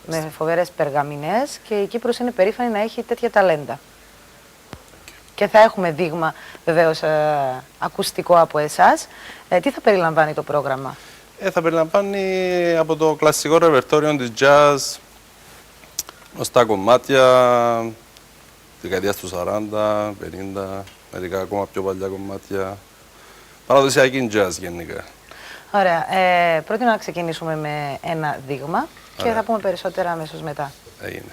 με φοβερές περγαμηνές και η Κύπρος είναι περήφανη να έχει τέτοια ταλέντα. Και θα έχουμε δείγμα βεβαίως ακουστικό από εσάς. Τι θα περιλαμβάνει το πρόγραμμα? Θα περιλαμβάνει από το κλασικό ρεπερτόριο της jazz, γνωστά κομμάτια, δεκαετίας του 40, 50, μερικά ακόμα πιο παλιά κομμάτια. Παραδοσιακή jazz γενικά. Ωραία. Πρότεινα να ξεκινήσουμε με ένα δείγμα και θα πούμε περισσότερα αμέσως μετά. Έγινε.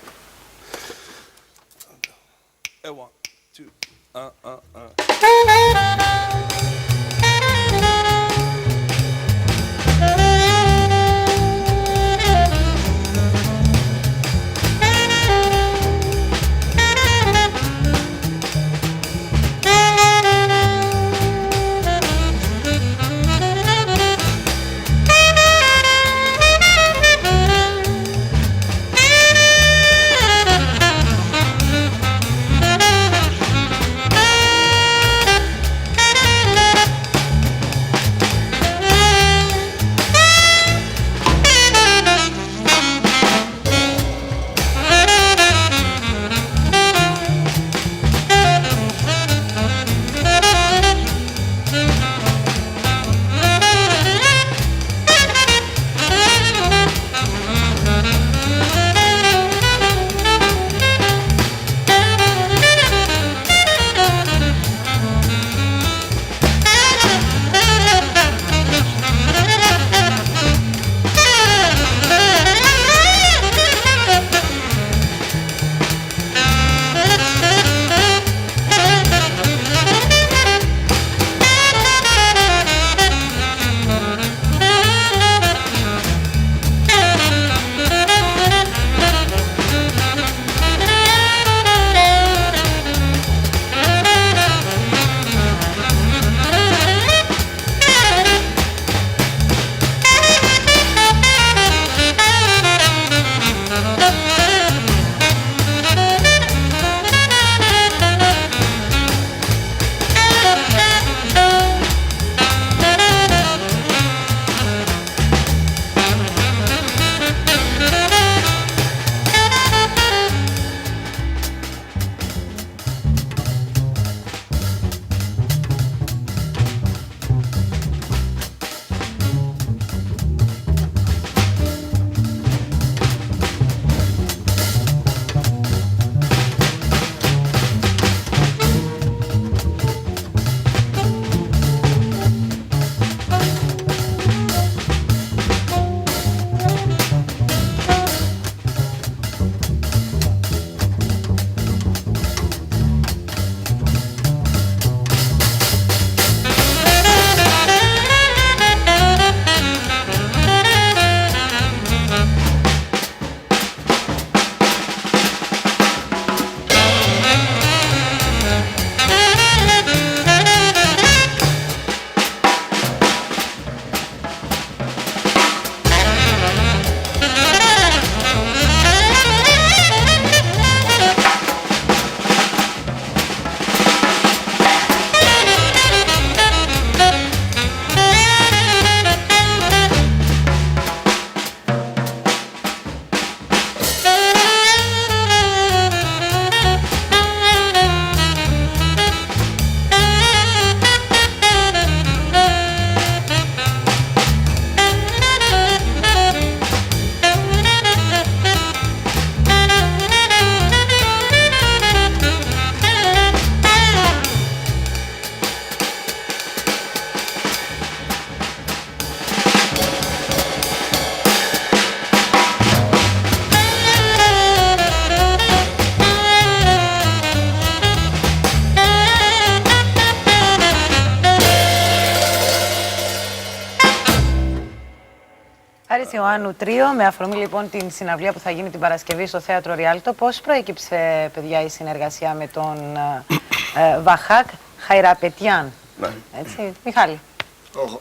Άρης Ιωάννου Τρίο, με αφορμή λοιπόν την συναυλία που θα γίνει την Παρασκευή στο Θέατρο Ριάλτο. Πώς προέκυψε, παιδιά, η συνεργασία με τον Βαχάκ Χαϊραπετιάν? Ναι. Έτσι, Μιχάλη.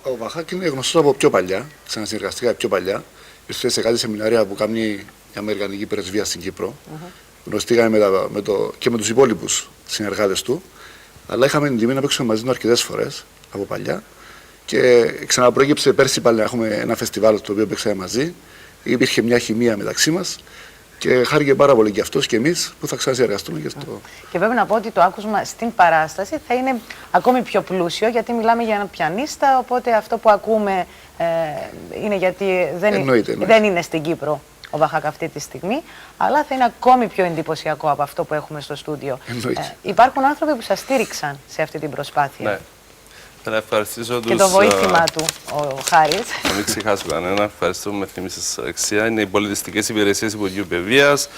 Ο Βαχάκ είναι γνωστός από πιο παλιά, ξανασυνεργαστήκα πιο παλιά. Ήρθε σε κάτι σεμινάρια που κάνει η Αμερικανική Πρεσβεία στην Κύπρο. Γνωστήκαμε και με τους υπόλοιπους συνεργάτες του. Αλλά είχαμε την τιμή να παίξουμε μαζί του αρκετές φορές από παλιά. Και ξαναπροέκυψε πέρσι πάλι να έχουμε ένα φεστιβάλ το οποίο παίξαμε μαζί. υπήρχε μια χημεία μεταξύ μας και χάρηκε πάρα πολύ και αυτός και εμείς που θα ξανασυνεργαστούμε και στο... Και πρέπει να πω ότι το άκουσμα στην παράσταση θα είναι ακόμη πιο πλούσιο, γιατί μιλάμε για έναν πιανίστα, οπότε αυτό που ακούμε είναι γιατί δεν είναι στην Κύπρο ο Βαχάκ αυτή τη στιγμή, αλλά θα είναι ακόμη πιο εντυπωσιακό από αυτό που έχουμε στο στούντιο. Υπάρχουν άνθρωποι που σας στήριξαν σε αυτή την προσπάθεια. Ναι. Θα ευχαριστήσω τους... Και το βοήθημα του, ο Χάρης. Να μην ξεχάσω κανένα. Ευχαριστούμε, θυμίσες αξία. Είναι οι πολιτιστικές υπηρεσίες Υπουργείου Παιδείας.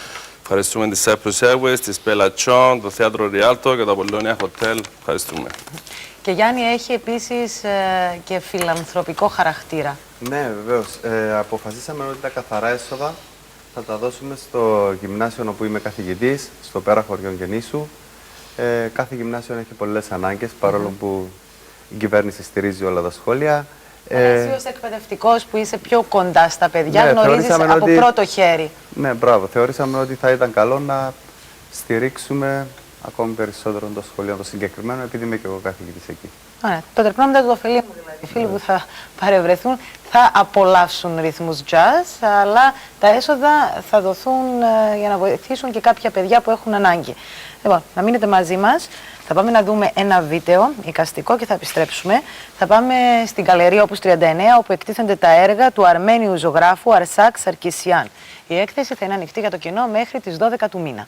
Ευχαριστούμε τη Cyprus Airways, τη Πελατσόν, το Θέατρο Ριάλτο και το Απολώνια Hotel. Ευχαριστούμε. Και Γιάννη, έχει επίσης και φιλανθρωπικό χαρακτήρα. Ναι, βεβαίως. Αποφασίσαμε ότι τα καθαρά έσοδα θα τα δώσουμε στο γυμνάσιο όπου είμαι καθηγητής, στο Πέρα Χωριών Γεννήσου. Κάθε γυμνάσιο έχει πολλές ανάγκες, παρόλο που η κυβέρνηση στηρίζει όλα τα σχόλια. Εσύ ως εκπαιδευτικός που είσαι πιο κοντά στα παιδιά, ναι, γνωρίζεις από πρώτο χέρι. Ναι, μπράβο. Θεωρήσαμε ότι θα ήταν καλό να στηρίξουμε ακόμη περισσότερο το σχολείο το συγκεκριμένο, επειδή είμαι και εγώ καθηγητής εκεί. Ωραία. Το τερπνόμετρο του ωφελεί μου, δηλαδή. Οι φίλοι που θα παρευρεθούν θα απολαύσουν ρυθμούς jazz, αλλά τα έσοδα θα δοθούν για να βοηθήσουν και κάποια παιδιά που έχουν ανάγκη. Λοιπόν, να μείνετε μαζί μας. Θα πάμε να δούμε ένα βίντεο εικαστικό και θα επιστρέψουμε. Θα πάμε στην Γκαλερί Όπους 39, όπου εκτίθενται τα έργα του Αρμένιου ζωγράφου Αρσάκ Σαρκισιάν. Η έκθεση θα είναι ανοιχτή για το κοινό μέχρι τις 12 του μήνα.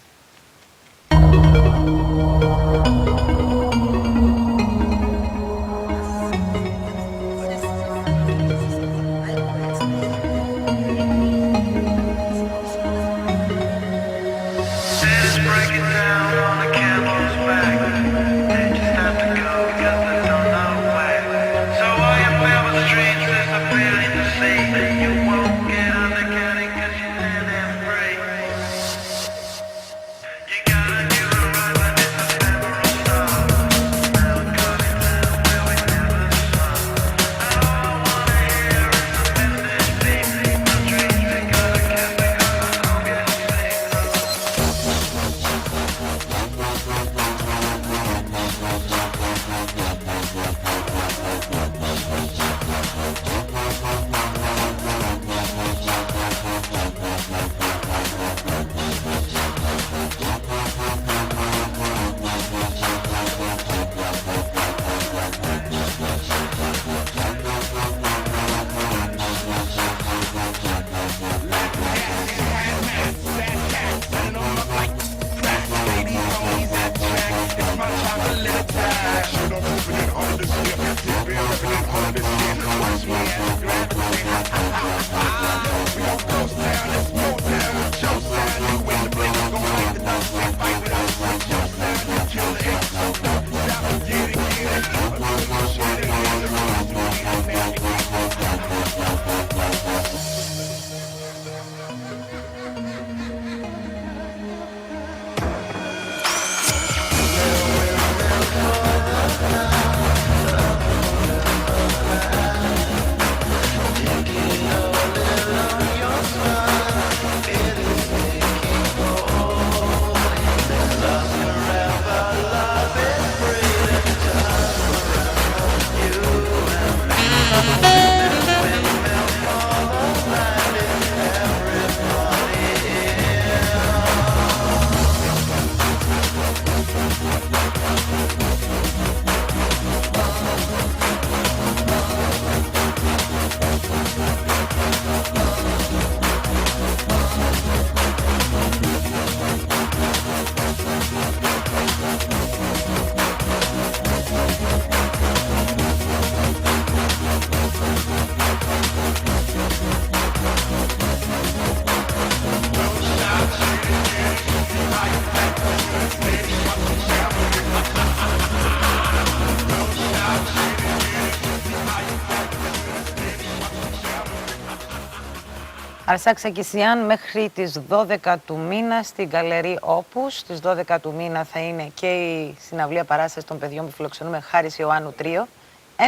Αρσάκ Σαρκισιάν μέχρι τις 12 του μήνα στην Γκαλερί Όπους. Στις 12 του μήνα θα είναι και η συναυλία παράσταση των παιδιών που φιλοξενούμε Χάρης Ιωάννου Τρίο.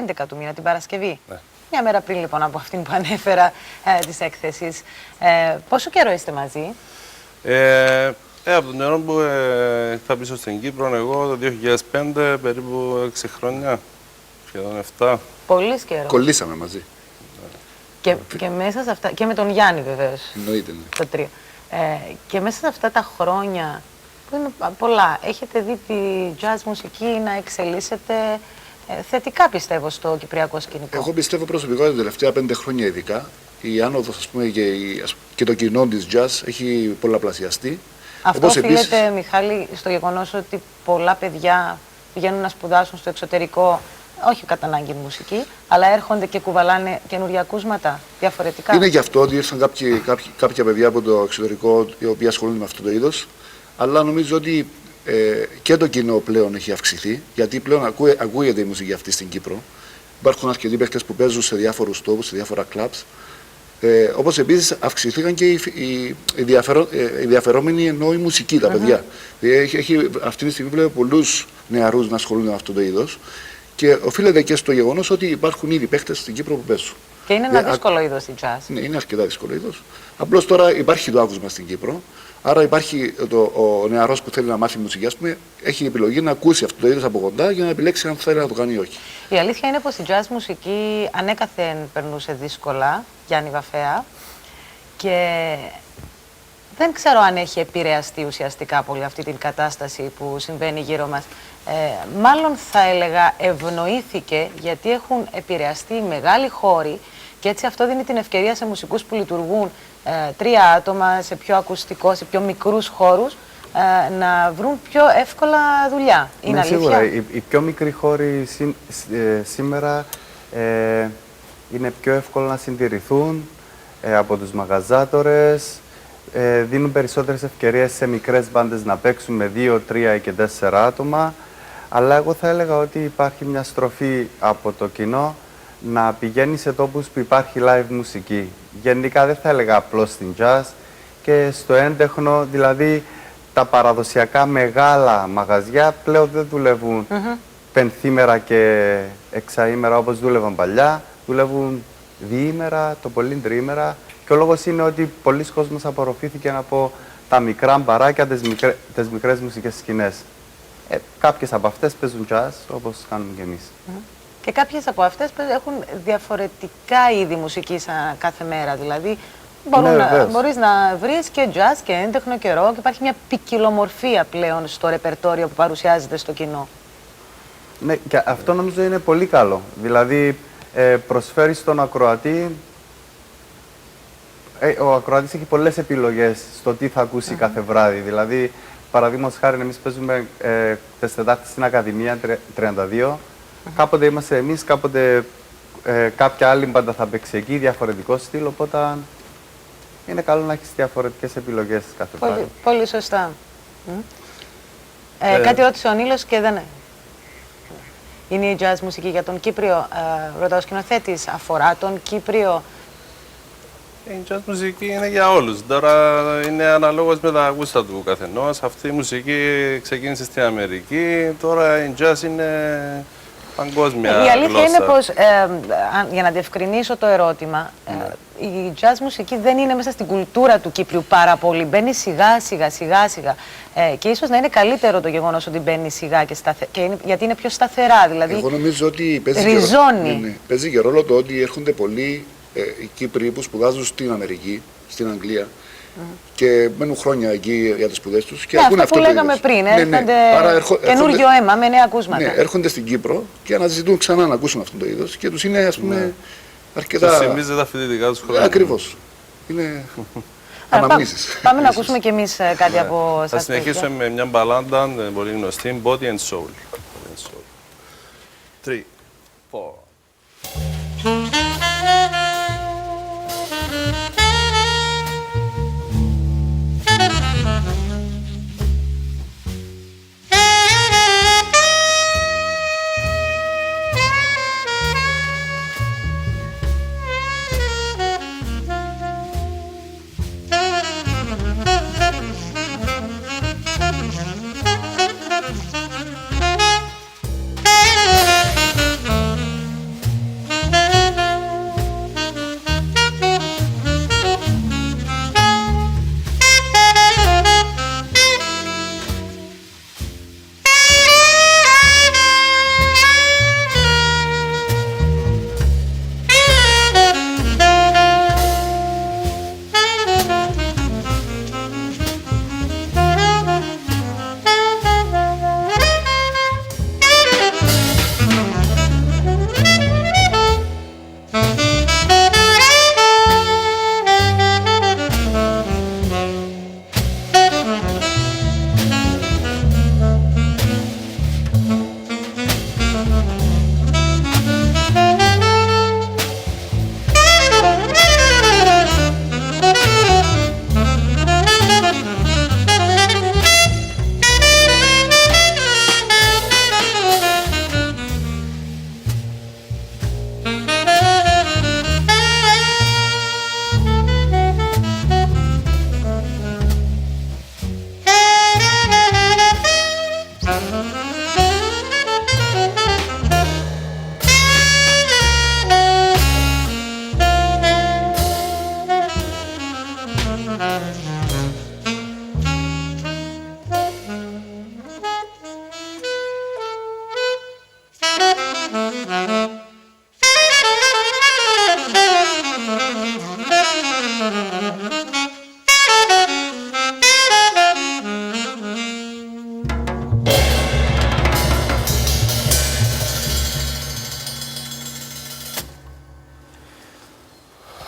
11 του μήνα την Παρασκευή. Ναι. Μια μέρα πριν λοιπόν από αυτήν που ανέφερα της έκθεσης. Πόσο καιρό είστε μαζί? Από τον καιρό που ήρθα πίσω στην Κύπρο, εγώ το 2005, περίπου 6 χρόνια, σχεδόν 7. Πολύ καιρό. Κολλήσαμε μαζί. Και μέσα σε αυτά, και με τον Γιάννη βεβαίως, Εννοείται. Ναι. το τρίο. Και μέσα σε αυτά τα χρόνια, που είναι πολλά, έχετε δει τη jazz μουσική να εξελίσσεται θετικά, πιστεύω, στο κυπριακό σκηνικό. Εγώ πιστεύω προσωπικά τα τελευταία 5 χρόνια ειδικά η άνοδος, ας πούμε, και το κοινό της jazz έχει πολλαπλασιαστεί. Αυτό Όπως οφείλεται, επίσης, Μιχάλη, στο γεγονός ότι πολλά παιδιά πηγαίνουν να σπουδάσουν στο εξωτερικό, όχι κατά ανάγκη μουσική, αλλά έρχονται και κουβαλάνε καινούργια ακούσματα διαφορετικά. είναι γι' αυτό ότι ήρθαν κάποια παιδιά από το εξωτερικό οι οποίοι ασχολούνται με αυτό το είδος. Αλλά νομίζω ότι και το κοινό πλέον έχει αυξηθεί, γιατί πλέον ακούγεται η μουσική αυτή στην Κύπρο. Υπάρχουν αρκετοί παίκτες που παίζουν σε διάφορους τόπους, σε διάφορα κλαμπς. Όπως επίσης αυξηθήκαν και οι ενδιαφερόμενοι, ενώ η μουσική, τα παιδιά. Αυτή τη στιγμή βλέπω πολλούς νεαρούς να ασχολούνται με αυτό το είδος και οφείλεται και στο γεγονός ότι υπάρχουν ήδη παίκτες στην Κύπρο που παίζουν. Και είναι ένα δύσκολο είδος η jazz. Ναι, είναι αρκετά δύσκολο είδος. Απλώς τώρα υπάρχει το άκουσμα στην Κύπρο. Άρα υπάρχει ο νεαρός που θέλει να μάθει μουσική, ας πούμε, έχει επιλογή να ακούσει αυτό το είδος από κοντά για να επιλέξει αν θέλει να το κάνει ή όχι. Η αλήθεια είναι πως η jazz μουσική ανέκαθεν περνούσε δύσκολα, Γιάννη Βαφέα, και δεν ξέρω αν έχει επηρεαστεί ουσιαστικά από όλη αυτή την κατάσταση που συμβαίνει γύρω μας. Μάλλον θα έλεγα ευνοήθηκε, γιατί έχουν επηρεαστεί μεγάλοι χώροι και έτσι αυτό δίνει την ευκαιρία σε μουσικούς που λειτουργούν 3 άτομα σε πιο ακουστικό, σε πιο μικρούς χώρους, να βρουν πιο εύκολα δουλειά. Είναι αλήθεια? Σίγουρα. Οι πιο μικροί χώροι σήμερα είναι πιο εύκολο να συντηρηθούν από τους μαγαζάτορες, δίνουν περισσότερες ευκαιρίες σε μικρές μπάντες να παίξουν με 2, 3 και 4 άτομα, αλλά εγώ θα έλεγα ότι υπάρχει μια στροφή από το κοινό να πηγαίνει σε τόπους που υπάρχει live μουσική. Γενικά δεν θα έλεγα απλώς στην jazz και στο έντεχνο, δηλαδή τα παραδοσιακά μεγάλα μαγαζιά πλέον δεν δουλεύουν πενθήμερα και εξαήμερα όπως δούλευαν παλιά, δουλεύουν διήμερα, το πολύ τριήμερα, και ο λόγος είναι ότι πολλοί κόσμος απορροφήθηκε από τα μικρά μπαράκια, τις μικρές μουσικές σκηνές. Κάποιες από αυτές παίζουν jazz όπως κάνουμε και εμείς. Και κάποιες από αυτές έχουν διαφορετικά είδη μουσικής κάθε μέρα. Δηλαδή, μπορείς να βρεις και jazz και έντεχνο και rock. Υπάρχει μια ποικιλομορφία πλέον στο ρεπερτόριο που παρουσιάζεται στο κοινό. Ναι, και αυτό νομίζω είναι πολύ καλό. Δηλαδή, προσφέρει στον ακροατή. Ο ακροατής έχει πολλές επιλογές στο τι θα ακούσει κάθε βράδυ. Δηλαδή, παραδείγματος χάρη, εμείς παίζουμε τις Τετάρτες στην Ακαδημία 32. Κάποτε είμαστε εμείς, κάποτε κάποια άλλη μπάντα θα παίξει εκεί, διαφορετικό στυλ, οπότε είναι καλό να έχεις διαφορετικές επιλογές κάθε βράδυ. Πολύ σωστά. Κάτι ρώτησε ο Νίλος και δεν είναι η jazz μουσική για τον Κύπριο. Ρωτάω, σκηνοθέτης, αφορά τον Κύπριο? Η jazz μουσική είναι για όλους. Τώρα είναι αναλόγως με τα γούστα του καθενός. Αυτή η μουσική ξεκίνησε στην Αμερική, τώρα η jazz είναι παγκόσμια Η αλήθεια γλώσσα. είναι πως, για να διευκρινίσω το ερώτημα, η jazz μουσική δεν είναι μέσα στην κουλτούρα του Κύπριου πάρα πολύ. Μπαίνει σιγά σιγά. Και ίσως να είναι καλύτερο το γεγονός ότι μπαίνει σιγά γιατί είναι πιο σταθερά. Δηλαδή, εγώ νομίζω ότι ριζώνει. παίζει και ρόλο το ότι έρχονται πολλοί οι Κύπροι που σπουδάζουν στην Αμερική, στην Αγγλία, και μένουν χρόνια εκεί για τις σπουδές τους. Και αυτό που λέγαμε πριν, έρχονται καινούριο αίμα με νέα ακούσματα. Ναι, έρχονται στην Κύπρο και αναζητούν ξανά να ακούσουν αυτό το είδος και τους είναι, ας πούμε, αρκετά. Τους θυμίζει τα φοιτητικά τους χρόνια. Ακριβώς. Είναι αναμνήσεις. Πάμε να ακούσουμε κι εμείς κάτι από σας. Θα συνεχίσουμε με μια μπαλάντα πολύ γνωστή, Body and Soul. 3, 4. Thank you.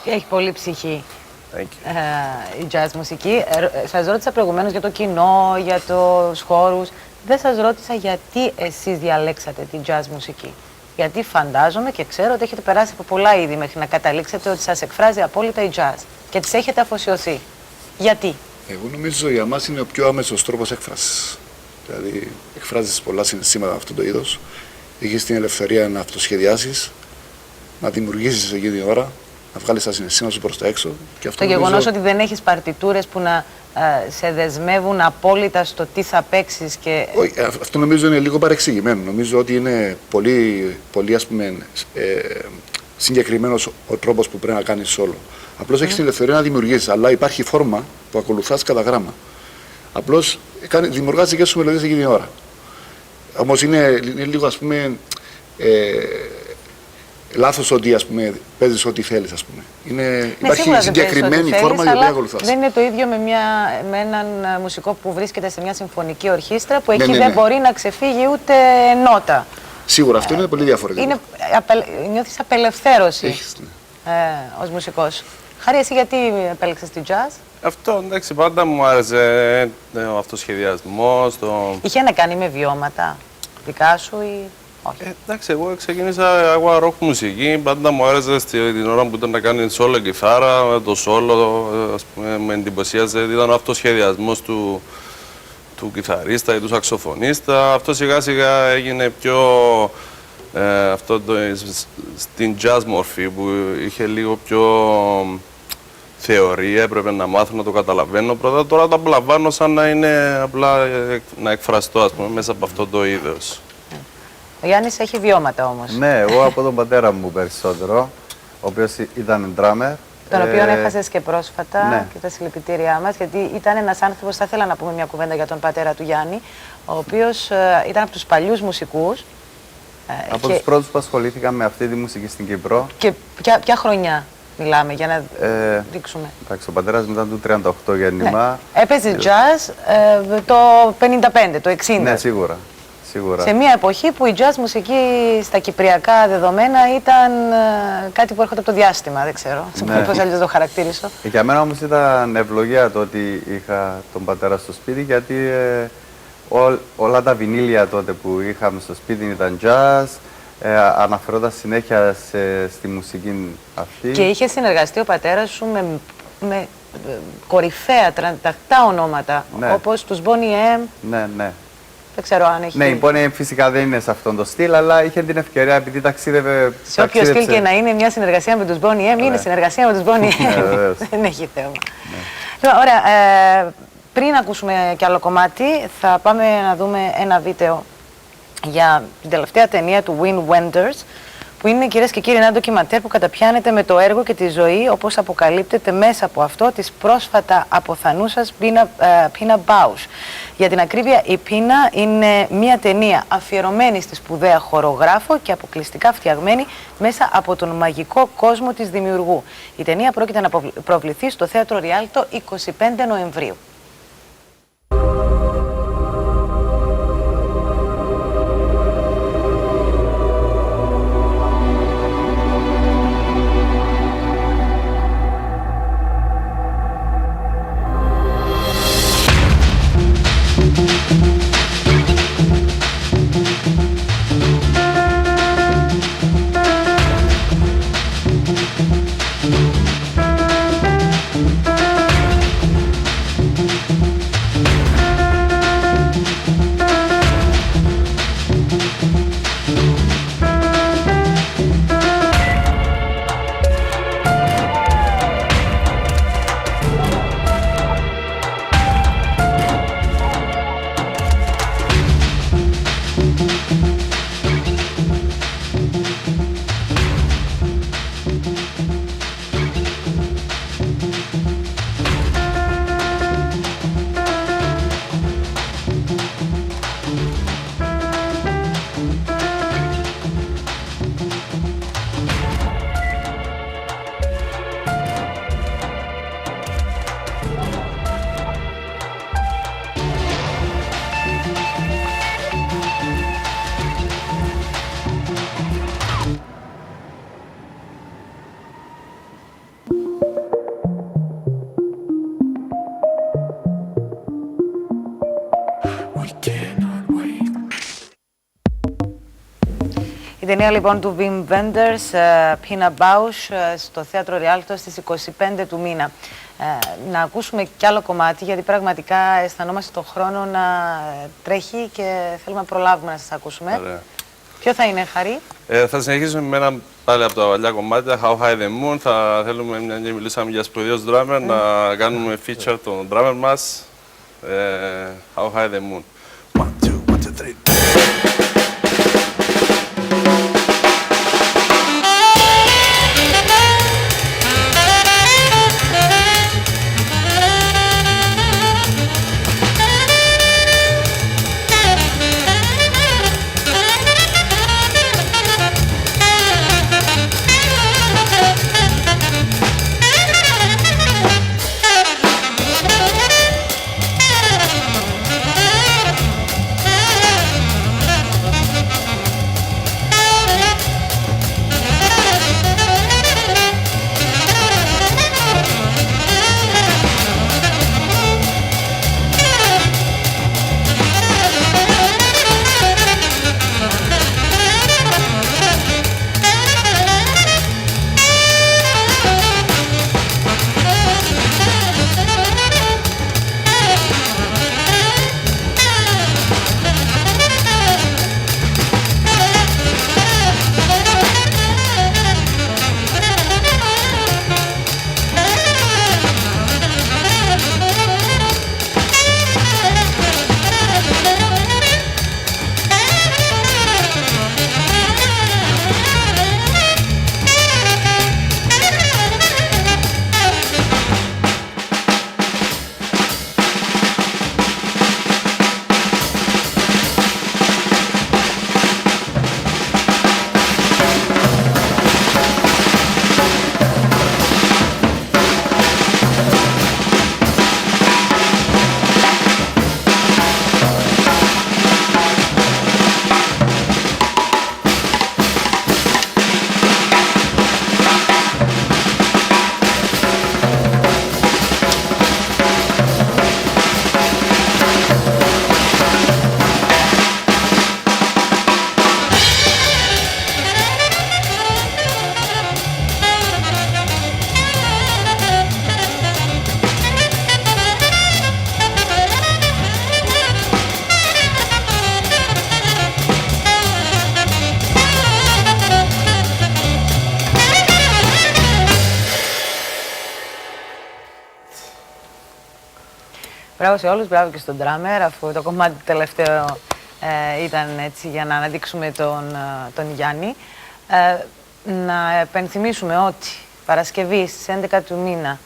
Έχει πολύ ψυχή Thank you. η jazz μουσική. Σας ρώτησα προηγουμένως για το κοινό, για τους χώρους. Δεν σας ρώτησα γιατί εσείς διαλέξατε την jazz μουσική. Γιατί φαντάζομαι και ξέρω ότι έχετε περάσει από πολλά είδη μέχρι να καταλήξετε ότι σας εκφράζει απόλυτα η jazz και τις έχετε αφοσιωθεί. Γιατί? Εγώ νομίζω για μας είναι ο πιο άμεσος τρόπος έκφρασης. Δηλαδή, εκφράζεις πολλά συναισθήματα αυτό το είδος. Έχεις την ελευθερία να αυτοσχεδιάσεις, να δημιουργήσεις εκείνη την ώρα, να βγάλεις τα συναισθήματα σου προς τα έξω. Και αυτό Το γεγονός ότι δεν έχεις παρτιτούρες που να σε δεσμεύουν απόλυτα στο τι θα παίξεις και... Όχι, αυτό νομίζω είναι λίγο παρεξηγημένο. Νομίζω ότι είναι πολύ ας πούμε, συγκεκριμένος ο τρόπος που πρέπει να κάνεις όλο. Απλώς έχεις την ελευθερία να δημιουργήσεις, αλλά υπάρχει φόρμα που ακολουθάς κατά γράμμα. Απλώς δημιουργάς δικές σου μελωδίες εκείνη την ώρα. Όμως είναι λίγο ας πούμε λάθος ότι ας πούμε, παίζεις ό,τι θέλεις, ας πούμε. Υπάρχει συγκεκριμένη φόρμα για την ακολουθάς. Δεν είναι το ίδιο με έναν μουσικό που βρίσκεται σε μια συμφωνική ορχήστρα που εκεί δεν μπορεί να ξεφύγει ούτε νότα. Σίγουρα, αυτό είναι πολύ διαφορετικό. Νιώθεις απελευθέρωση Έχεις, ως μουσικός. Χάρη, εσύ γιατί επέλεξες την jazz? Αυτό, εντάξει, πάντα μου άρεσε ο αυτοσχεδιασμός. Είχε να κάνει με βιώματα δικά σου ή όχι? Εντάξει, εγώ ξεκίνησα αγώνα ροκ μουσική. Πάντα μου άρεσε την ώρα που ήταν να κάνει σόλο κιθάρα, το σόλο, ας πούμε, με εντυπωσίαζε. Ήταν ο αυτοσχεδιασμός του κιθαρίστα ή του σαξοφωνίστα. Αυτό σιγά σιγά έγινε πιο στην jazz μορφή που είχε λίγο πιο θεωρία, έπρεπε να μάθω να το καταλαβαίνω πρώτα. Τώρα το απολαμβάνω σαν να είναι απλά να εκφραστώ, ας πούμε, μέσα από αυτό το είδος. Ο Γιάννης έχει βιώματα όμως. Ναι, εγώ από τον πατέρα μου περισσότερο, ο οποίος ήταν drummer. Τον οποίον έχασες και πρόσφατα, ναι. Και τα συλληπιτήριά μας, γιατί ήταν ένας άνθρωπος, θα ήθελα να πούμε μια κουβέντα για τον πατέρα του Γιάννη, ο οποίος ήταν από τους παλιούς μουσικούς. Από τους πρώτους που ασχολήθηκαν με αυτή τη μουσική στην Κύπρο. Και ποια χρονιά μιλάμε, για να δείξουμε? Εντάξει, ο πατέρας μου ήταν του 38 γέννημα. Ναι. Έπαιζε jazz το 55, το 60. Ναι, σίγουρα. Σε μια εποχή που η jazz μουσική στα κυπριακά δεδομένα ήταν κάτι που έρχονται από το διάστημα, δεν ξέρω πώς αλλιώς το χαρακτήρισω. Για μένα όμως ήταν ευλογία το ότι είχα τον πατέρα στο σπίτι, γιατί όλα τα βινίλια τότε που είχαμε στο σπίτι ήταν jazz, αναφερόταν συνέχεια στη μουσική αυτή. Και είχε συνεργαστεί ο πατέρας σου με κορυφαία τρανταχτά ονόματα, όπως τους Boney M. Ναι. Δεν ξέρω αν έχει... Ναι, η Boney M φυσικά δεν είναι σε αυτόν τον στυλ, αλλά είχε την ευκαιρία επειδή ταξίδευε. Σε όποιο στυλ και να είναι μια συνεργασία με τους Boney M, είναι συνεργασία με τους Boney M. Δεν έχει θέμα. Λοιπόν, ωραία. Πριν ακούσουμε κι άλλο κομμάτι, θα πάμε να δούμε ένα βίντεο για την τελευταία ταινία του Wim Wenders, που είναι, κυρίες και κύριοι, ένα ντοκιματέρ που καταπιάνεται με το έργο και τη ζωή όπως αποκαλύπτεται μέσα από αυτό της πρόσφατα αποθανούσας Πίνα Μπάους. Για την ακρίβεια, η Πίνα είναι μια ταινία αφιερωμένη στη σπουδαία χορογράφο και αποκλειστικά φτιαγμένη μέσα από τον μαγικό κόσμο της δημιουργού. Η ταινία πρόκειται να προβληθεί στο Θέατρο Ριάλτο 25 Νοεμβρίου. Η ταινία λοιπόν του Wim Wenders, Pina Bausch, στο Θέατρο Ριάλτο στις 25 του μήνα. Να ακούσουμε κι άλλο κομμάτι, γιατί πραγματικά αισθανόμαστε τον χρόνο να τρέχει και θέλουμε να προλάβουμε να σας ακούσουμε. Ωραία. Ποιο θα είναι, Χαρή? Θα συνεχίσουμε με ένα πάλι από τα παλιά κομμάτια, How High the Moon. Θα θέλουμε, μια και μιλήσαμε για σπουδαίους drummer, να κάνουμε feature τον drummer μας, How High the Moon. 1, 2, 1, 2, 3. Μπράβο σε όλους, μπράβο και στον drummer, αφού το κομμάτι τελευταίο ήταν έτσι για να αναδείξουμε τον Γιάννη. Να επενθυμίσουμε ότι Παρασκευή στις 11 του μήνα,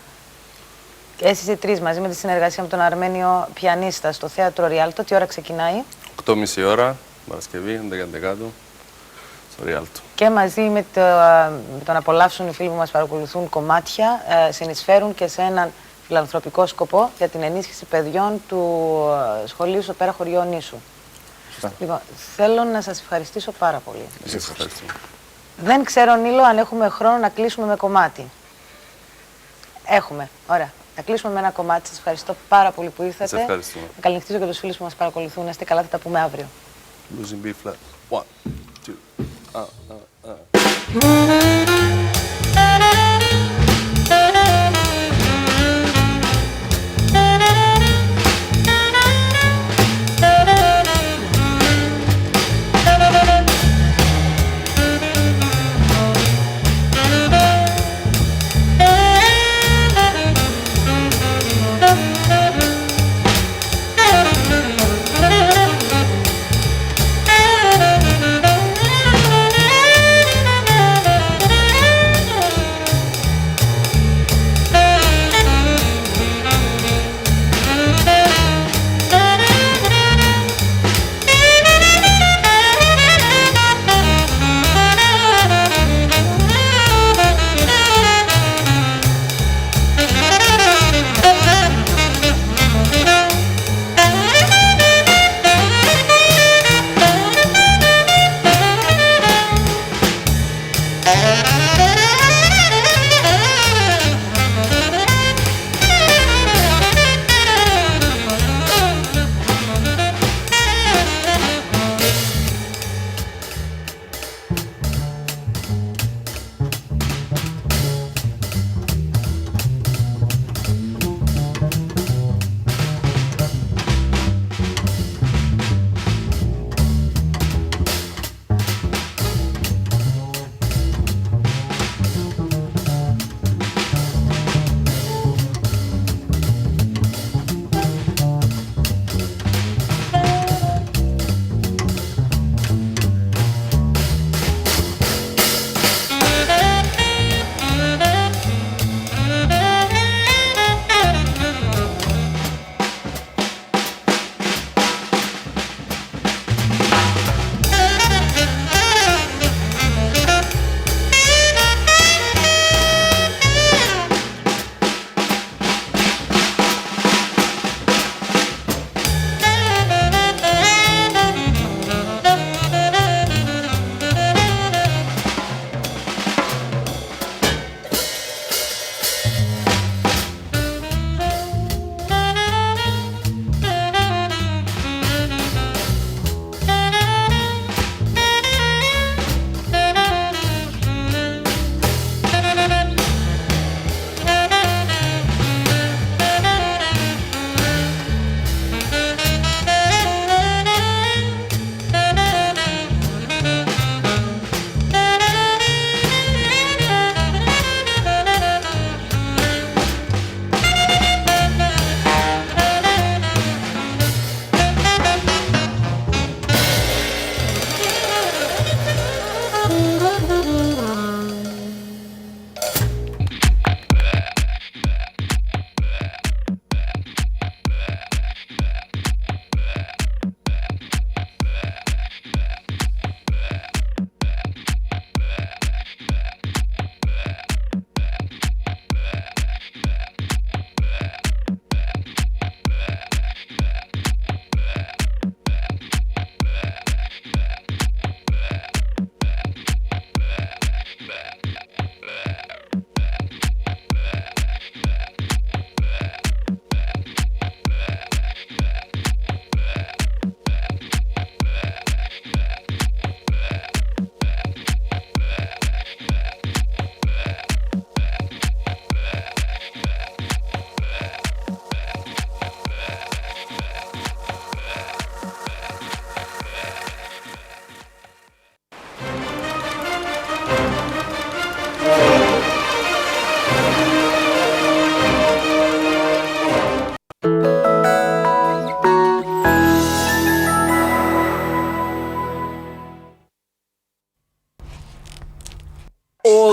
εσείς οι τρεις μαζί με τη συνεργασία με τον Αρμένιο πιανίστα στο Θέατρο Ριάλτο, τι ώρα ξεκινάει? 8.30 ώρα, Παρασκευή, 11 στο Ριάλτο. Και μαζί με το να απολαύσουν οι φίλοι που μας παρακολουθούν κομμάτια, συνεισφέρουν και σε έναν φιλανθρωπικό σκοπό για την ενίσχυση παιδιών του σχολείου στο Πέρα Χωριό Νήσου. Λοιπόν, θέλω να σας ευχαριστήσω πάρα πολύ. Δεν ξέρω, Νίλο, αν έχουμε χρόνο να κλείσουμε με κομμάτι. Έχουμε. Ωραία. Να κλείσουμε με ένα κομμάτι. Σας ευχαριστώ πάρα πολύ που ήρθατε. Σας ευχαριστούμε. Να καληνυχτήσω και τους φίλους που μας παρακολουθούν. Να είστε καλά, θα τα πούμε αύριο. Losing B flat. 1, 2.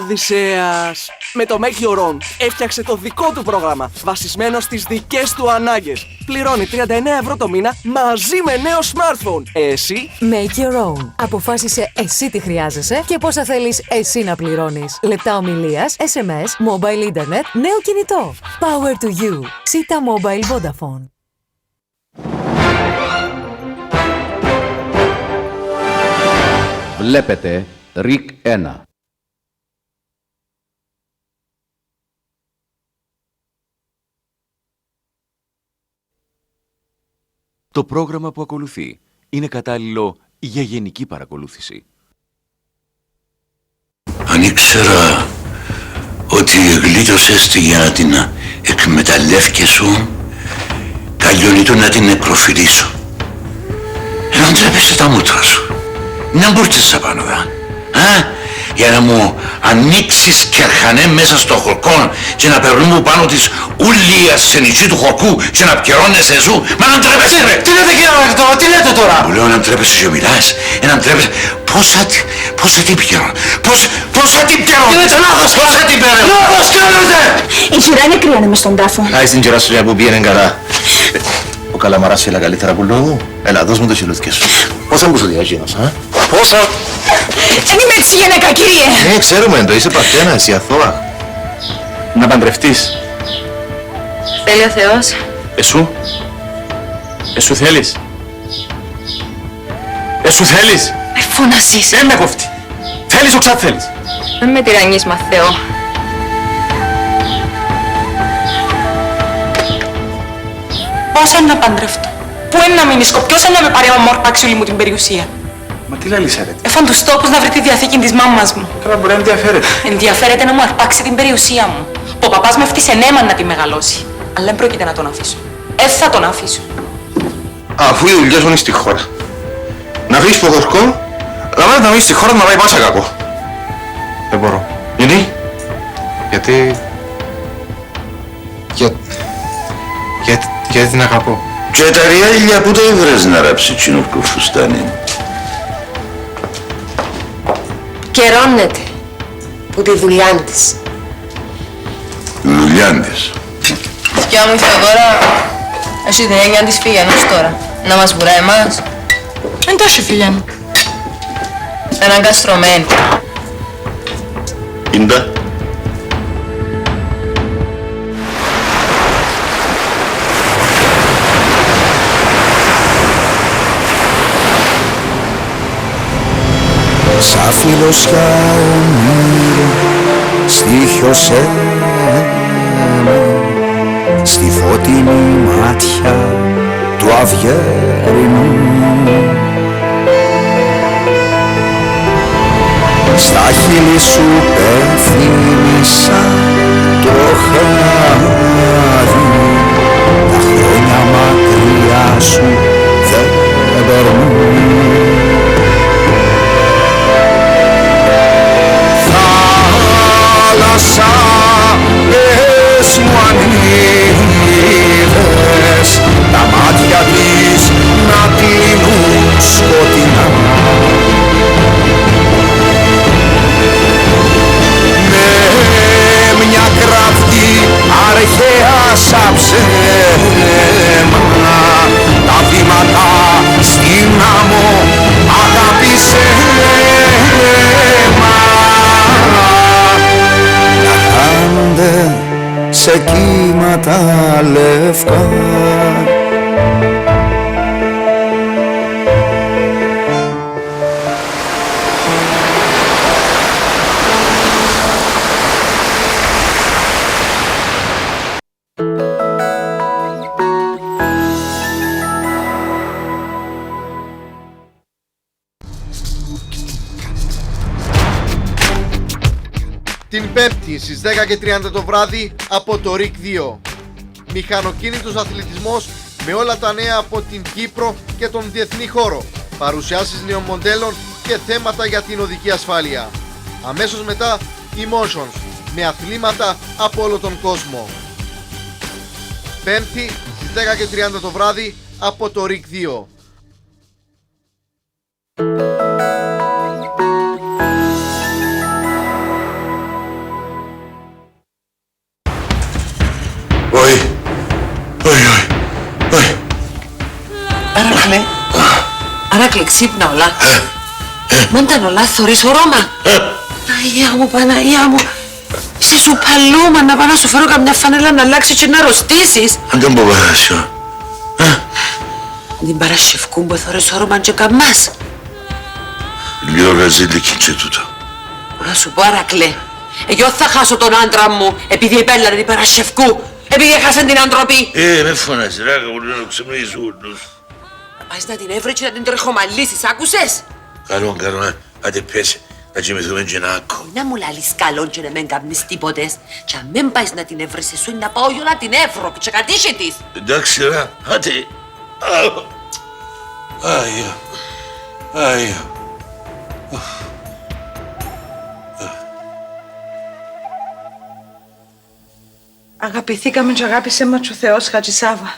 Οδυσσέας με το Make Your Own έφτιαξε το δικό του πρόγραμμα βασισμένο στις δικές του ανάγκες. Πληρώνει 39€ το μήνα μαζί με νέο smartphone. Εσύ Make Your Own. Αποφάσισε εσύ τι χρειάζεσαι και πόσα θέλεις εσύ να πληρώνεις. Λεπτά ομιλίας, SMS, mobile internet, νέο κινητό. Power to you. Sita Mobile Vodafone. Βλέπετε ΡΙΚ 1. Το πρόγραμμα που ακολουθεί είναι κατάλληλο για γενική παρακολούθηση. Αν ήξερα ότι γλίτωσες τη για να την εκμεταλλεύκεσαι, καλλιονείτο να την νεκροφιλήσω. Να ντρέπεσαι τα μούτρα σου. Να μπουρτες απάνω δα. Για να μου ανοίξεις κερχανέ μέσα στο χορκό και να περνούμε πάνω της ούλη η ασθενική του χορκού και να πιερώνεσαι σου. Μα να ντρέπεσαι ρε! Τι λέτε κύριε Ρακτό, τι λέτε τώρα! Μου λέω να ντρέπεσαι και μιλάς, να ντρέπεσαι. Πόσα την πιερώνω, πόσα την πιερώνω. Τι λέτε λάθος, πόσα την πιερώνω. Λάθος κάνετε! Η κυρά είναι κρύανε μες στον τάφο. Άι στην κυρά σου για που πήγαινε καλά. Ο Καλαμαράς φύλλα καλύτερα που λόγω. Έλα, δώσ' μου το χιλούθκες σου. Πόσα μου σου διαγίνος, Πόσα! Δεν είμαι έτσι γυναίκα, κύριε! Ναι, ξέρουμε, το είσαι παθένα, εσύ αθώα. Να παντρευτείς. Θέλει ο Θεός. Εσού θέλεις. Εσού θέλεις. Με φωνάζεις. Δεν με κόφτει. Θέλεις ο ξα θέλεις. Δεν με τυραννείς, μα Θεό. Πώς είναι να παντρευτώ. Πού είναι να μείνεις, ποιος είναι να με πάρει αμόρπαξει όλη μου την περιουσία. Μα τι λαλείς ρε. Έφαν τους τόπους να βρει τη διαθήκη της μάμας μου. Καλά μπορεί να ενδιαφέρεται. Ενδιαφέρεται να μου αρπάξει την περιουσία μου. Ο παπάς με φτύσε νέμα να τη μεγαλώσει. Αλλά δεν πρόκειται να τον αφήσω. Θα τον αφήσω. Αφού η δουλειά σου είναι στη χώρα. Να βρεις ποδορκό, λαμβάνει να βρεις στη χώρα να πάει πάσα κακό. Δεν μπορώ. Γιατί? Γιατί την αγαπώ. Και τα ριάλια που τα ήβρες να ράψει τσινουρκό φουστάνι. Καιρώνεται που τη δουλειά της. Δουλειά της. Σκιά μου η Θεοδώρα, εσύ την έννοια της φύγαινος τώρα. Να μας βουρά εμάς. Εντάξει φύγαινο. Έναν καστρωμένο. Ίντα. Σαν φιλοσιά ονείρο στίχιο σένα, στη φωτεινή μάτια του αυγέρινου, στα χείλη σου πεθύμησα το χάδι, τα χρόνια μακριά σου δεν περνούν. Θάλασσα, πες μου αν είδες τα μάτια της να κλείνουν σκοτεινά, με μια κραυγή αρχαία σαν ψέμα, τα βήματα στην άμμο αγάπησε σε κύματα λευκά. Την Πέμπτη στις 10:30 το βράδυ από το ΡΙΚ 2. Μηχανοκίνητος αθλητισμός με όλα τα νέα από την Κύπρο και τον διεθνή χώρο. Παρουσιάσεις νέων μοντέλων και θέματα για την οδική ασφάλεια. Αμέσως μετά Emotions με αθλήματα από όλο τον κόσμο. Πέμπτη στις 10:30 το βράδυ από το ΡΙΚ 2. Αράκλε, ξύπνα όλα. Μαν ήταν όλα, θωρείς ορώμα. Παναγία μου, Παναγία μου. Είσαι σου παλούμα να πάω να σου φέρω καμιά φανέλα να αλλάξεις και να αρρωστήσεις. Αν δεν πω παράσιο. Την Παρασκευκού που θωρείς όρομα και καμάς. Λίγο γαζίλικη και τούτο. Να σου πω, Αράκλε, εγώ θα χάσω τον άντρα μου επειδή επέλανε την Παρασκευκού. Επειδή έχασε την αντροπή. Με φωνάζει, ρε, αγόρι, να ξεμνείς ούλους. Να πας να την έβρε και να την τρεχομαλίσεις, άκουσες? Καλό, άντε πέσει, να κοιμηθούμε και να άκω. Να μου λαλείς καλό και να μην κάνεις τίποτες. Και αν μην πάεις να την έβρες εσύ, να πάω εγώ να την έβρω και κατήχε της. Εντάξει, ρε, άντε. Άγια. Αγαπηθήκαμε και αγάπησε μας ο Θεός, Χατζησάβα.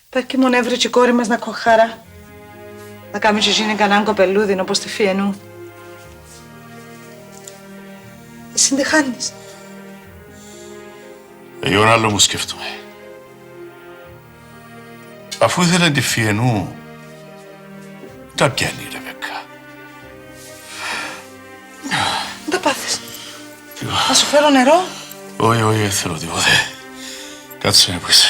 Πέρκει μου έβρε και η κόρη μας να κοχάρα. Να κάνει και γίνει κανέναν κοπελούδιν όπως τη Φιενού. Εσύ δεν χάνεις. Εγώ άλλο μου σκέφτομαι. Αφού ήθελε τη Φιενού, τα πιάνει η Ρεβέκα. Δεν τα πάθεις. Θα σου φέρω νερό. Όχι, δεν θέλω τίποτε. Κάτσε που είσαι.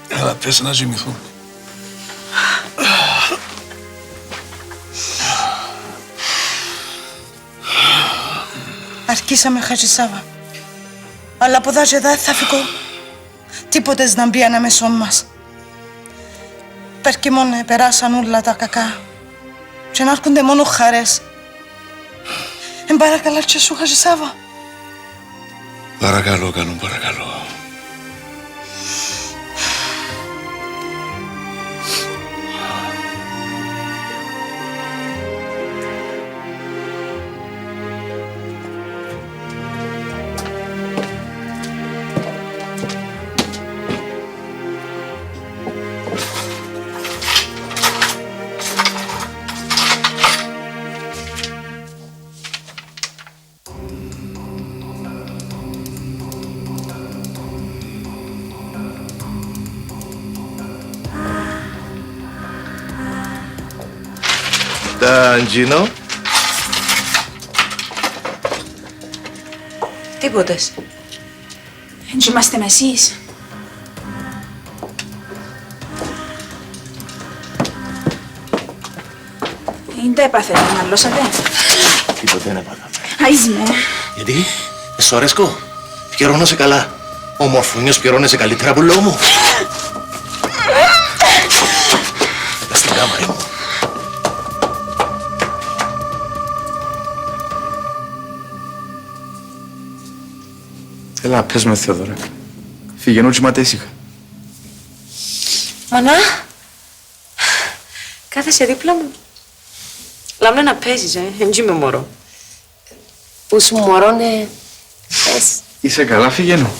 Έλα, πες να ζυμηθούμε. Αρκίσαμε, Χατζησάβα. Αλλά από εδώ και εδώ θα φύγω. Τίποτες να μπει ανάμεσό μας. Πέρκει μόνο περάσαν όλα τα κακά. Και να έρχονται μόνο χαρές. Παρακαλώ και σου, Χατζησάβα. Παρακαλώ, κάνω παρακαλώ. Αντζίνο. Τίποτες. Εν είμαστε με εσείς. Δεν έπαθετε, μαλλώσατε. Τίποτε δεν έπαθαμε. Άις με. Γιατί, σου αρέσκω. Πιερώνεσαι καλά. Ο μορφούνιος πιερώνεσαι καλύτερα από λόγω μου. Πας στην κάμαρη μου. Έλα, πες με, Θεοδωρά. Φυγαίνω και ήσυχα. Μανά, κάθεσαι δίπλα μου. Λάμνε να παίζεις, εν είμαι μωρό. Που σου μωρό, ναι, πες. Είσαι καλά, φυγαίνω.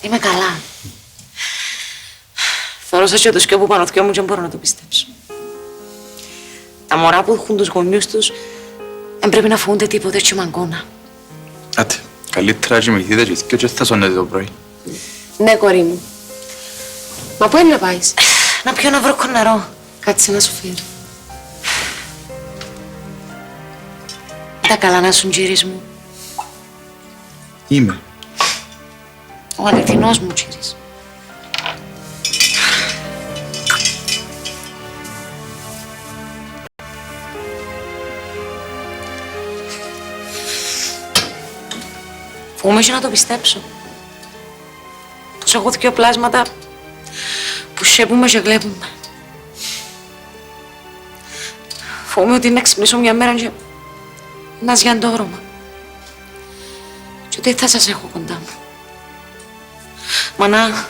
Είμαι καλά. Θωρώ σας και το σκιό που πάνω θκιό μου και δεν μπορώ να το πιστέψω. Τα μωρά που έχουν τους γονιούς τους δεν πρέπει να φοβούνται τίποτε και μαγκώνα. Άτε, καλύτερα κοιμηθείτε και θα σώνετε το πρωί. Ναι, κορί μου. Μα πού είναι να πάεις? Να πιω να βρω νερό. Κάτσε να σου φέρω. Τα καλά να σου τζίρις μου. Είμαι. Ο αληθινός μου τζίρις. Φοβούμαι και να το πιστέψω. Τόσο έχω δυο πλάσματα που σέπουμε και βλέπουμε. Φοβούμαι ότι να ξυπνήσω μια μέρα και να σγιάν το όρομα. Και ότι θα σας έχω κοντά μου. Μανά,